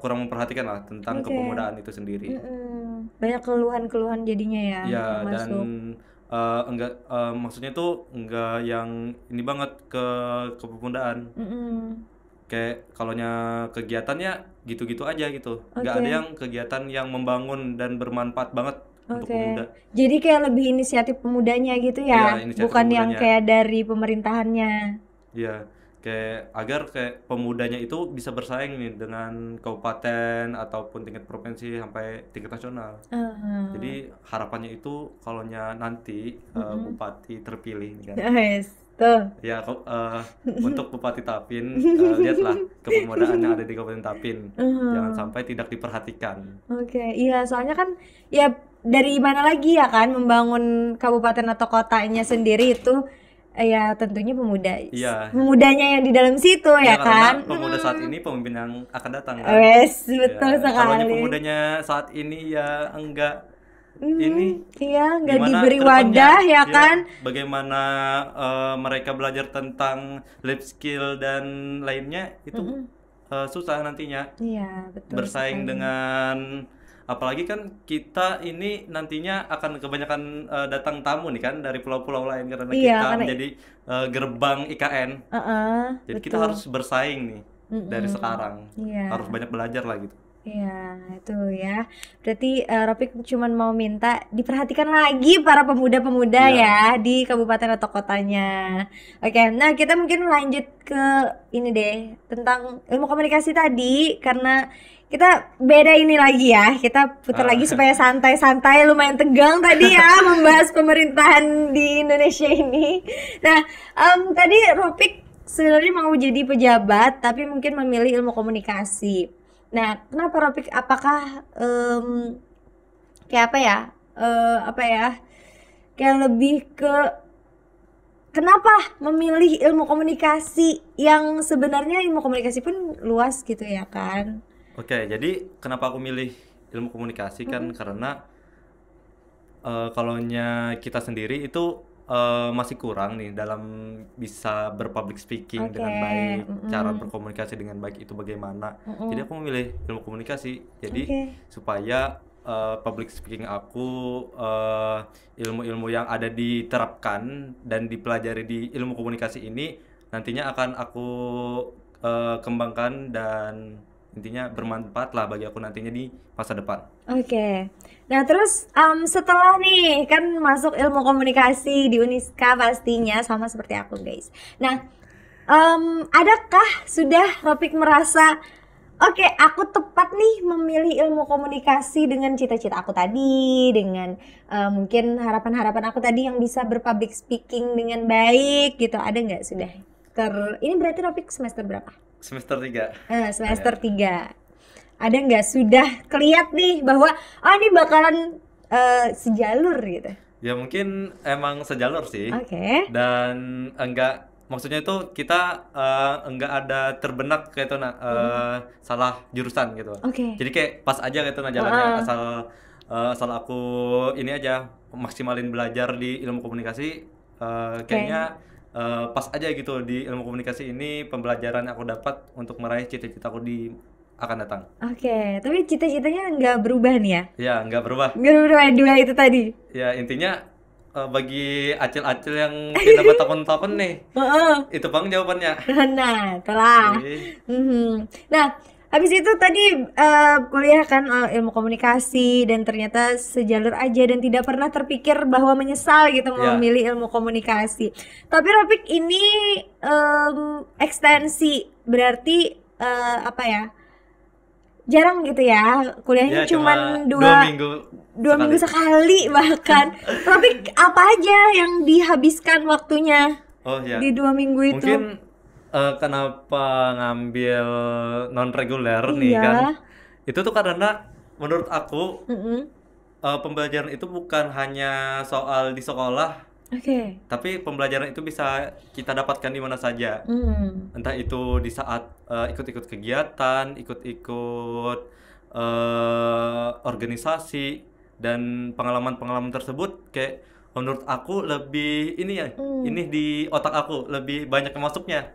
kurang memperhatikan lah tentang kepemudaan itu sendiri. Banyak keluhan-keluhan jadinya ya. Ya dan enggak maksudnya tuh enggak yang ini banget ke kepemudaan. Kayak kalaunya kegiatannya gitu-gitu aja gitu. Nggak ada yang kegiatan yang membangun dan bermanfaat banget untuk pemuda. Jadi kayak lebih inisiatif pemudanya gitu ya, bukan yang kayak dari pemerintahannya. Iya, kayak agar kayak pemudanya itu bisa bersaing nih dengan kabupaten ataupun tingkat provinsi sampai tingkat nasional. Jadi harapannya itu kalaunya nanti bupati terpilih kan. Tuh. Ya, untuk Bupati Tapin, lihatlah kepemudaan yang ada di Kabupaten Tapin. Jangan sampai tidak diperhatikan. Iya, soalnya kan ya dari mana lagi ya kan membangun kabupaten atau kotanya sendiri itu ya tentunya pemuda. Iya. Pemudanya yang di dalam situ ya kan. Pemuda saat ini pemimpin yang akan datang kan. Betul sekali. Kalau pemudanya saat ini ya enggak nggak diberi wadah ya kan. Bagaimana mereka belajar tentang life skill dan lainnya itu susah nantinya. Iya, betul. Bersaing dengan apalagi kan kita ini nantinya akan kebanyakan datang tamu nih kan dari pulau-pulau lain karena kita menjadi gerbang IKN. Jadi kita harus bersaing nih dari sekarang. Harus banyak belajar lah gitu. Iya, itu ya. Berarti Rafiq cuma mau minta diperhatikan lagi para pemuda-pemuda ya di kabupaten atau kotanya. Nah kita mungkin lanjut ke ini deh tentang ilmu komunikasi tadi karena kita beda ini lagi ya. Kita putar lagi supaya santai-santai, lumayan tegang tadi ya membahas pemerintahan di Indonesia ini. Nah, tadi Rafiq sebenarnya mau jadi pejabat tapi mungkin memilih ilmu komunikasi. Nah, kenapa Rafiq? Apakah kayak kayak lebih ke kenapa memilih ilmu komunikasi yang sebenarnya ilmu komunikasi pun luas gitu ya kan? Jadi kenapa aku milih ilmu komunikasi kan karena kalaunya kita sendiri itu masih kurang nih dalam bisa berpublic speaking dengan baik, cara berkomunikasi dengan baik itu bagaimana. Jadi aku memilih ilmu komunikasi. Jadi supaya public speaking aku, ilmu-ilmu yang ada diterapkan dan dipelajari di ilmu komunikasi ini nantinya akan aku kembangkan dan intinya bermanfaat lah bagi aku nantinya di masa depan. Oke. Nah terus setelah nih kan masuk ilmu komunikasi di Uniska pastinya sama seperti aku guys. Nah adakah sudah Ropik merasa oke, aku tepat nih memilih ilmu komunikasi dengan cita-cita aku tadi, dengan mungkin harapan-harapan aku tadi yang bisa berpublic speaking dengan baik gitu. Ada nggak sudah? Ini berarti Ropik semester berapa? Semester 3. Semester 3. Ada nggak sudah keliat nih bahwa ini bakalan sejalur gitu? Ya mungkin emang sejalur sih. Oke. Dan maksudnya itu kita enggak ada terbenak kayak itu salah jurusan gitu. Jadi kayak pas aja gitu jalannya, asal aku ini aja maksimalin belajar di ilmu komunikasi, kayaknya pas aja gitu di ilmu komunikasi ini pembelajaran yang aku dapat untuk meraih cita-citaku di akan datang. Oke, tapi cita-citanya nggak berubah nih ya? Ya, nggak berubah. Nggak berubah, dua itu tadi? Ya, intinya bagi acil-acil yang tidak bertakun-takun nih, itu bang jawabannya. Nah, telah. Nah, habis itu tadi kuliah kan ilmu komunikasi dan ternyata sejalur aja dan tidak pernah terpikir bahwa menyesal gitu memilih ilmu komunikasi. Tapi Ropik ini ekstensi berarti apa ya? Jarang gitu ya, kuliahnya cuma dua minggu sekali bahkan. Tapi apa aja yang dihabiskan waktunya di 2 minggu itu? Mungkin kenapa ngambil non reguler nih kan? Itu tuh karena menurut aku pembelajaran itu bukan hanya soal di sekolah. Tapi pembelajaran itu bisa kita dapatkan di mana saja. Entah itu di saat ikut-ikut kegiatan, ikut-ikut organisasi, dan pengalaman-pengalaman tersebut kayak menurut aku lebih ini ya, ini di otak aku lebih banyak yang masuknya.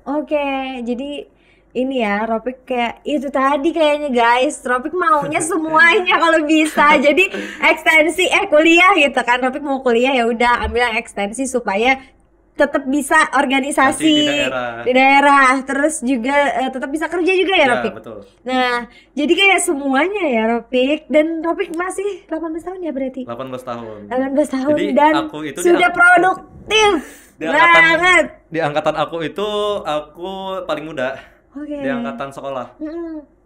Jadi ini ya Ropik kayak itu tadi kayaknya guys, Ropik maunya semuanya kalau bisa. Jadi ekstensi kuliah gitu kan, Ropik mau kuliah ya udah ambil yang ekstensi supaya tetap bisa organisasi di daerah, terus juga tetap bisa kerja juga ya Ropik. Betul. Nah, jadi kayak semuanya ya Ropik, dan Ropik masih 18 tahun ya berarti? 18 tahun. 18 tahun jadi dan aku itu sudah produktif banget. Di angkatan aku itu aku paling muda. Di angkatan sekolah.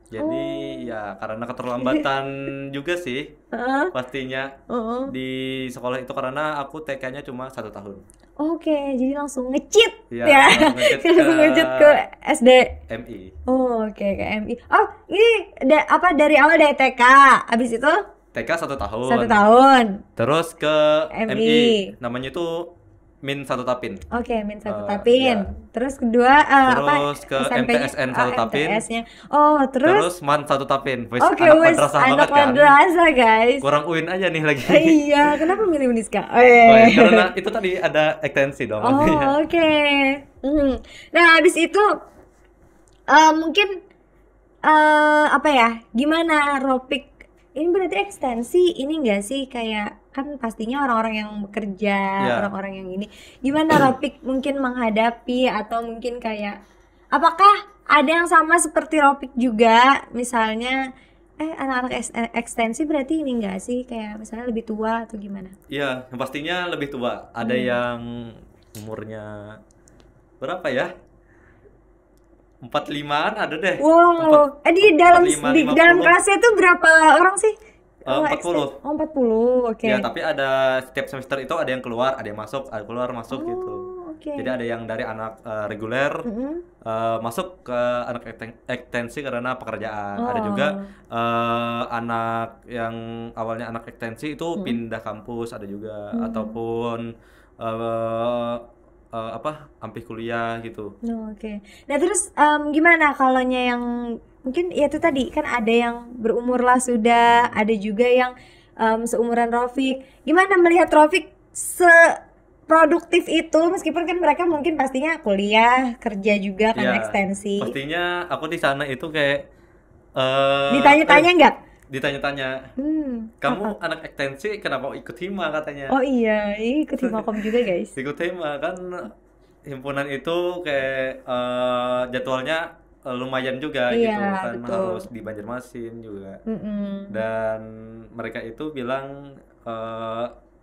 Jadi ya karena keterlambatan juga sih pastinya di sekolah itu, karena aku TK-nya cuma 1 tahun. Jadi langsung ngecit ya. Langsung ngecit ke SD MI. Ke MI. Ini dari awal dari TK, abis itu TK 1 tahun. 1 tahun. Terus ke MI. Namanya itu Min 1 Tapin. Min 1 Tapin. Terus kedua terus ke MTSN 1 Tapin. Terus Man 1 Tapin. Anak madrasah banget kan. Madrasah guys. Kurang UIN aja nih lagi. Iya, kenapa milih Uniska? Karena itu tadi ada ekstensi dong. Nah, habis itu mungkin gimana Ropik? Ini berarti ekstensi ini enggak sih, kayak kan pastinya orang-orang yang bekerja, orang-orang yang ini. Gimana Ropik mungkin menghadapi, atau mungkin kayak apakah ada yang sama seperti Ropik juga, misalnya anak-anak ekstensi berarti ini enggak sih, kayak misalnya lebih tua atau gimana? Iya, yang pastinya lebih tua. Ada yang umurnya berapa ya? 45-an ada deh. Di dalam kelasnya tuh berapa orang sih? 40. 40. Ya, tapi ada setiap semester itu ada yang keluar, ada yang masuk, ada keluar masuk gitu. Jadi ada yang dari anak reguler masuk ke anak ekstensi karena pekerjaan. Ada juga anak yang awalnya anak ekstensi itu pindah kampus, ada juga, ataupun ampi kuliah gitu. Nah terus gimana kalaunya yang mungkin ya itu tadi kan ada yang berumur lah sudah, ada juga yang seumuran Ropik. Gimana melihat Ropik seproduktif itu meskipun kan mereka mungkin pastinya kuliah, kerja juga kan Ya, ekstensi. pastinya aku di sana itu kayak Ditanya-tanya nggak? ditanya-tanya, kamu anak ekstensi kenapa ikut hima katanya. Oh iya, ikut Himakom juga guys. Ikut hima kan himpunan itu kayak jadwalnya lumayan juga Iya, gitu kan, betul. harus di Banjarmasin juga. Dan mereka itu bilang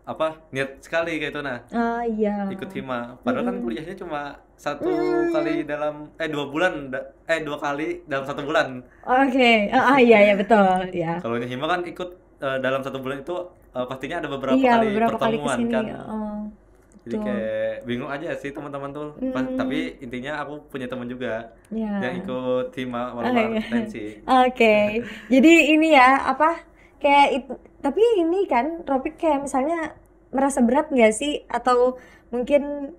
apa niat sekali kayak itu nah Oh iya. ikut hima. Padahal kan kuliahnya cuma satu kali dalam 2 bulan, 2 kali dalam 1 bulan. Oke, iya ya betul ya. Kalau hima kan ikut dalam 1 bulan itu pastinya ada beberapa Iya, kali beberapa kali pertemuan kesini. kan. Oh, Jadi betul. kayak bingung aja sih teman-teman tuh. Tapi intinya aku punya teman juga Ya. yang ikut hima Oh, walaupun iya. anak ekstensi. Oke, jadi ini ya apa kayak tapi ini kan topik kayak misalnya merasa berat nggak sih atau mungkin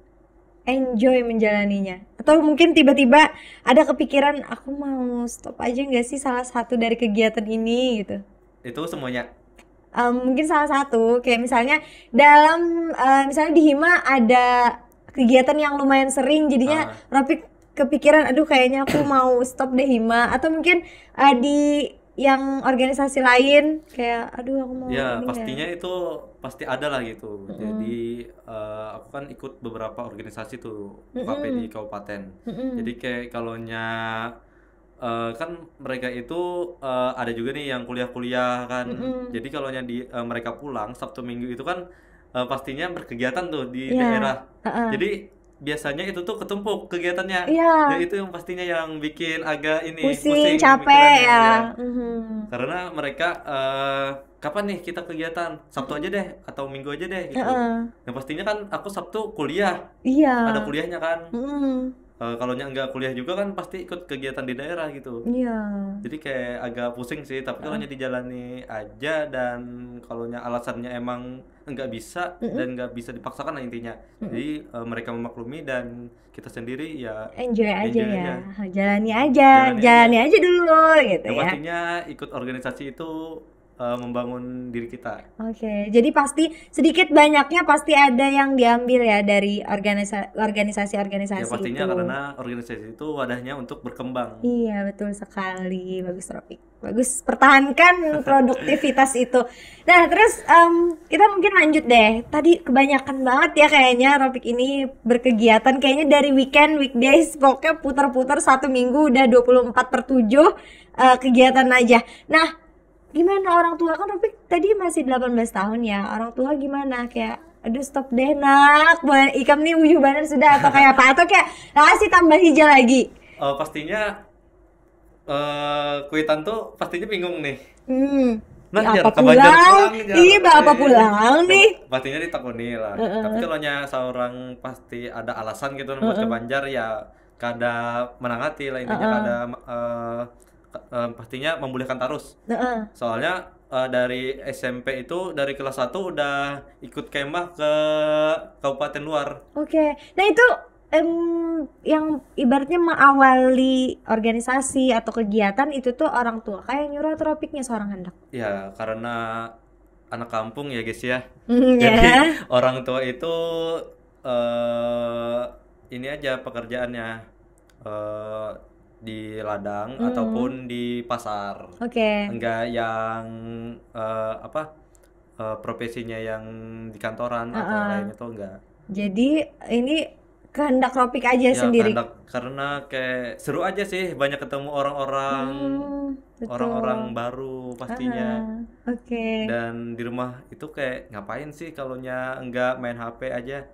enjoy menjalaninya atau mungkin tiba-tiba ada kepikiran aku mau stop aja nggak sih salah satu dari kegiatan ini gitu. Itu semuanya. Mungkin salah satu kayak misalnya dalam misalnya di Hima ada kegiatan yang lumayan sering jadinya Rafik kepikiran aduh kayaknya aku mau stop deh Hima atau mungkin di yang organisasi lain kayak aduh aku mau Ya, ini pastinya itu pasti ada lah gitu. Jadi aku kan ikut beberapa organisasi tuh UKP di kabupaten. Jadi kayak kalaunya kan mereka itu ada juga nih yang kuliah-kuliah kan. Jadi kalaunya mereka pulang Sabtu Minggu itu kan pastinya berkegiatan tuh di Iya. daerah. Jadi biasanya itu tuh ketumpuk kegiatannya. Iya. Dan itu yang pastinya yang bikin agak ini Pusing, capek pemikirannya, ya. Karena mereka kapan nih kita kegiatan? Sabtu aja deh atau Minggu aja deh gitu. Yang pastinya kan aku Sabtu kuliah. Iya. Ada kuliahnya kan. Mm-mm. Kalau enggak kuliah juga kan pasti ikut kegiatan di daerah gitu. Iya. Jadi kayak agak pusing sih, tapi kalau dijalani aja dan kalau alasannya emang nggak bisa dan nggak bisa dipaksakan lah intinya. Jadi mereka memaklumi dan kita sendiri ya Enjoy aja enjoy ya. aja. Jalani aja, Jalani jalani aja dulu gitu Yang ya. pastinya ikut organisasi itu membangun diri kita. Oke, jadi pasti sedikit banyaknya pasti ada yang diambil ya dari organisasi-organisasi Ya pastinya itu. karena organisasi itu wadahnya untuk berkembang. Iya, betul sekali. Bagus, Tropik. Bagus, pertahankan produktivitas itu. Nah, terus kita mungkin lanjut deh. Tadi kebanyakan banget ya kayaknya Tropik ini berkegiatan. Kayaknya dari weekend, weekdays, pokoknya putar-putar 1 minggu udah 24/7 kegiatan aja. Nah, gimana orang tua kan Topik tadi masih 18 tahun ya. Orang tua gimana kayak aduh stop deh nak, Ikam nih ujuh badan sudah atau kayak apa atau kayak kasih tambah hijau lagi. Pastinya Kuitan tuh pastinya bingung nih. Nah, Ya, jar apa ke Banjar pulang? jar. Iya, bapak pulang nih. Pastinya ditakuni lah. Tapi kalau seorang pasti ada alasan gitu buat ke Banjar ya kada menangati lah intinya kada pastinya membolehkan terus. Soalnya dari SMP itu dari kelas 1 udah ikut kemah ke kabupaten luar. Oke. Nah, itu yang ibaratnya mengawali organisasi atau kegiatan itu tuh orang tua kayak nyuruh tropiknya seorang hendak. Ya, karena anak kampung ya guys ya. Ya. Jadi orang tua itu ini aja pekerjaannya di ladang ataupun di pasar. Oke. Enggak yang profesinya yang di kantoran atau lainnya tuh enggak. Jadi ini kehendak Tropik aja Ya, sendiri. karena kayak seru aja sih banyak ketemu orang-orang orang-orang baru pastinya. Oke. Dan di rumah itu kayak ngapain sih kalaunya enggak main HP aja.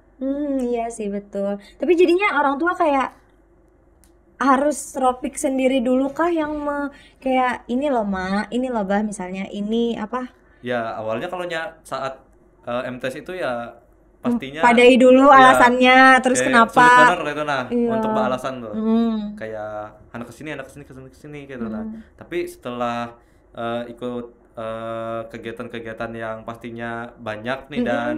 Iya sih betul. Tapi jadinya orang tua kayak harus Tropik sendiri dulu kah yang kayak ini loh Ma, ini loh Bah misalnya ini apa? Ya awalnya kalaunya saat MTS itu ya pastinya Padai dulu ya, alasannya terus kayak kenapa? sulit bener gitu nah Iya. untuk beralasan tuh. Kayak anak kesini gitu nah. Tapi setelah ikut kegiatan-kegiatan yang pastinya banyak nih dan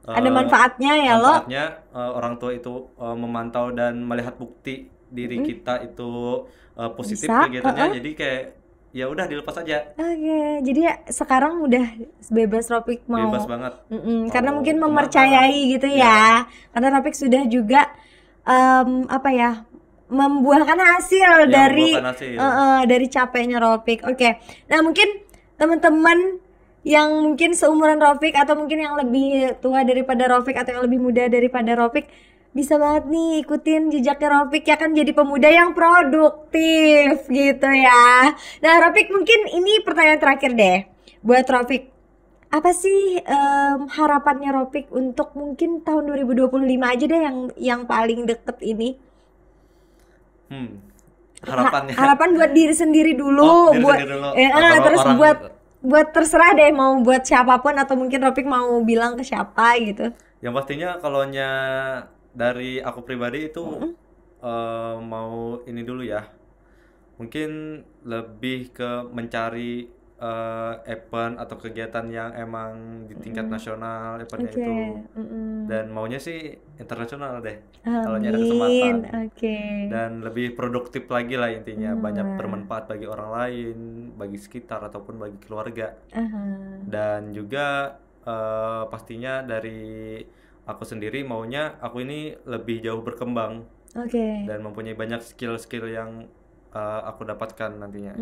Ada manfaatnya ya lo. manfaatnya orang tua itu memantau dan melihat bukti diri kita itu positif Bisa, kegiatannya. Jadi kayak ya udah dilepas aja. Oke, jadi ya sekarang udah bebas Rofik mau. Bebas banget. Karena Mau mungkin kemana. mempercayai gitu ya. Karena Rofik sudah juga apa ya, membuahkan hasil Ya, dari membuahkan hasil. dari capeknya Rofik. Oke. Nah, mungkin teman-teman yang mungkin seumuran Rofik atau mungkin yang lebih tua daripada Rofik atau yang lebih muda daripada Rofik bisa banget nih ikutin jejaknya Rofik ya kan, jadi pemuda yang produktif gitu ya. Nah, Rofik, mungkin ini pertanyaan terakhir deh buat Rofik. Apa sih harapannya Rofik untuk mungkin tahun 2025 aja deh, yang paling deket ini? Harapannya. Harapan buat diri sendiri dulu, Oh, diri buat sendiri dulu. terus Orang- buat terserah deh mau buat siapapun atau mungkin Rofik mau bilang ke siapa gitu. Yang pastinya kalaunya dari aku pribadi itu mau ini dulu ya. Mungkin lebih ke mencari event atau kegiatan yang emang di tingkat nasional eventnya Oke. itu. Dan maunya sih internasional deh. Kalau ada Amin. kesempatan. Oke. Dan lebih produktif lagi lah intinya, banyak bermanfaat bagi orang lain, bagi sekitar ataupun bagi keluarga. Dan juga pastinya dari aku sendiri maunya aku ini lebih jauh berkembang Oke. dan mempunyai banyak skill-skill yang aku dapatkan nantinya.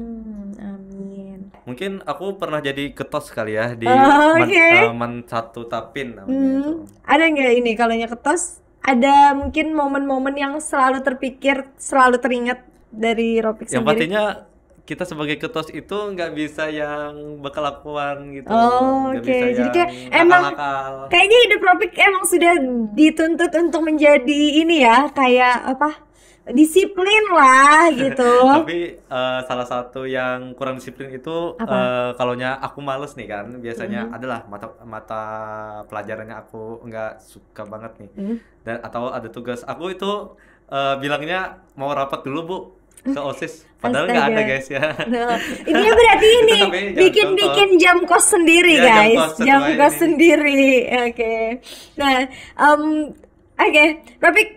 Amin. Mungkin aku pernah jadi ketos kali ya di Oke. Man Satu Tapin namanya itu. Ada nggak ini kalau ketos? Ada mungkin momen-momen yang selalu terpikir, selalu teringat dari Rofik Yang sendiri? pastinya kita sebagai ketos itu nggak bisa yang bekelakuan gitu, Oh, nggak oke. bisa Jadi yang kayak emang nakal-nakal. kayaknya hidup Rofik emang sudah dituntut untuk menjadi ini ya, kayak apa? Disiplin lah gitu. Tapi salah satu yang kurang disiplin itu kalaunya aku males nih kan, biasanya adalah mata pelajarannya aku nggak suka banget nih. Dan atau ada tugas aku itu bilangnya mau rapat dulu Bu ke OSIS, padahal nggak ada Astaga. guys ya. Nah, ini berarti ini Itu namanya jam bikin jam kos sendiri Iya, jam guys, kos jam sesuai kos ini. sendiri. Oke. Nah, oke, Rofik,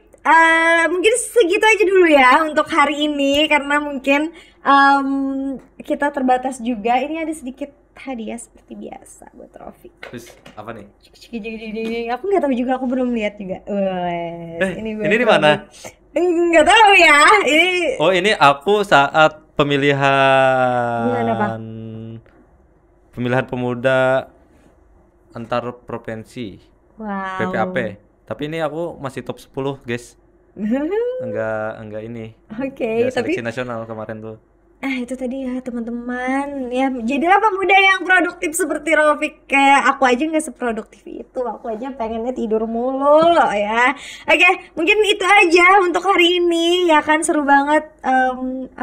mungkin segitu aja dulu ya untuk hari ini karena mungkin kita terbatas juga. Ini ada sedikit hadiah seperti biasa buat Rofik. Terus apa nih? Aku nggak tahu juga, aku belum lihat juga. Wes, ini buat di mana? Rofik. Nggak tahu ya. Ini Oh, ini aku saat Pemilihan apa? pemilihan pemuda antar provinsi. wow. PPAP. Tapi ini aku masih top 10, guys. Enggak ini. Oke, Enggak tapi seleksi nasional kemarin tuh. itu tadi ya teman-teman, ya jadilah pemuda yang produktif seperti Rofik. Kayak aku aja nggak seproduktif itu, aku aja pengennya tidur mulu ya. Oke, mungkin itu aja untuk hari ini ya kan, seru banget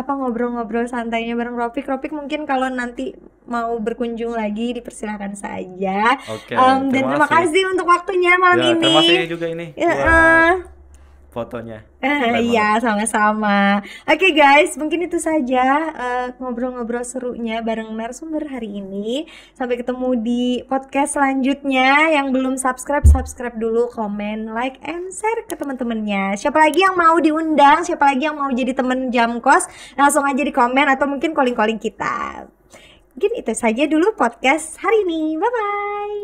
ngobrol-ngobrol santainya bareng Rofik. Rofik mungkin kalau nanti mau berkunjung lagi dipersilakan saja. Oke, Dan terima kasih untuk waktunya malam Ya, ini. terima kasih juga ini Ya, buat fotonya. Iya, sama-sama. Oke guys, mungkin itu saja ngobrol-ngobrol serunya bareng narasumber hari ini. Sampai ketemu di podcast selanjutnya. Yang belum subscribe dulu, komen, like, and share ke teman-temannya. Siapa lagi yang mau diundang, siapa lagi yang mau jadi temen jam kos, langsung aja di komen atau mungkin calling-calling kita. Mungkin itu saja dulu podcast hari ini. Bye-bye.